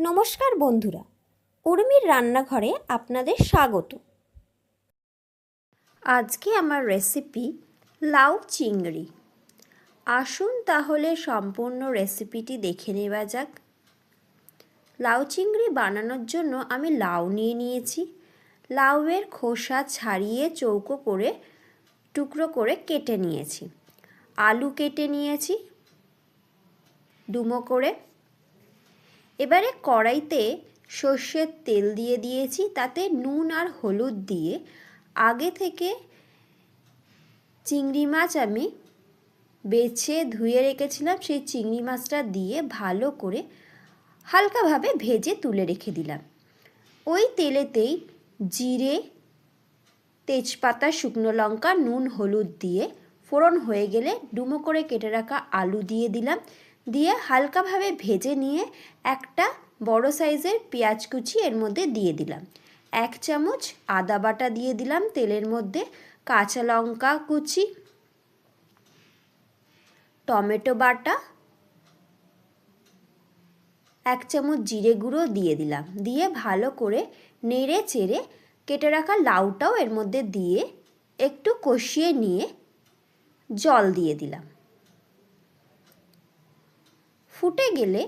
নমস্কার বন্ধুরা, উর্মির রান্নাঘরে আপনাদের স্বাগত। আজকে আমার রেসিপি লাউ চিংড়ি। আসুন তাহলে সম্পূর্ণ রেসিপিটি দেখে নেওয়া যাক। লাউ চিংড়ি বানানোর জন্য আমি লাউ নিয়ে নিয়েছি। লাউয়ের খোসা ছাড়িয়ে চৌকো করে টুকরো করে কেটে নিয়েছি। আলু কেটে নিয়েছি ডুমো করে। এবারে কড়াইতে সর্ষের তেল দিয়ে দিয়েছি, তাতে নুন আর হলুদ দিয়ে আগে থেকে চিংড়ি মাছ আমি বেছে ধুয়ে রেখেছিলাম, সেই চিংড়ি মাছটা দিয়ে ভালো করে হালকাভাবে ভেজে তুলে রেখে দিলাম। ওই তেলেতেই জিরে, তেজপাতা, শুকনো লঙ্কা, নুন, হলুদ দিয়ে ফোড়ন হয়ে গেলে ডুমো করে কেটে রাখা আলু দিয়ে দিলাম। দিয়ে হালকাভাবে ভেজে নিয়ে একটা বড় সাইজের পেঁয়াজ কুচি এর মধ্যে দিয়ে দিলাম। 1 চামচ আদা বাটা দিয়ে দিলাম তেলের মধ্যে, কাঁচা লঙ্কা কুচি, টমেটো বাটা, 1 চামচ জিরে গুঁড়ো দিয়ে দিলাম। দিয়ে ভালো করে নেড়ে চেড়ে কেটে রাখা লাউটাও এর মধ্যে দিয়ে একটু কষিয়ে নিয়ে জল দিয়ে দিলাম। ফুটে গেলে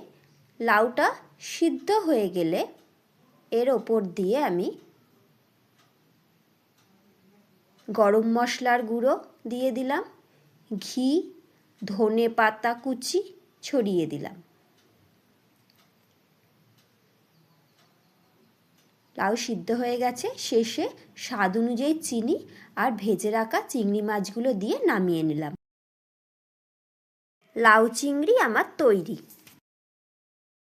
লাউটা সিদ্ধ হয়ে গেলে এর ওপর দিয়ে আমি গরম মশলার গুঁড়ো দিয়ে দিলাম, ঘি, ধনে পাতা কুচি ছড়িয়ে দিলাম। লাউ সিদ্ধ হয়ে গেছে। শেষে স্বাদ অনুযায়ী চিনি আর ভেজে রাখা চিংড়ি মাছগুলো দিয়ে নামিয়ে নিলাম। লাউ চিংড়ি আমার তৈরি।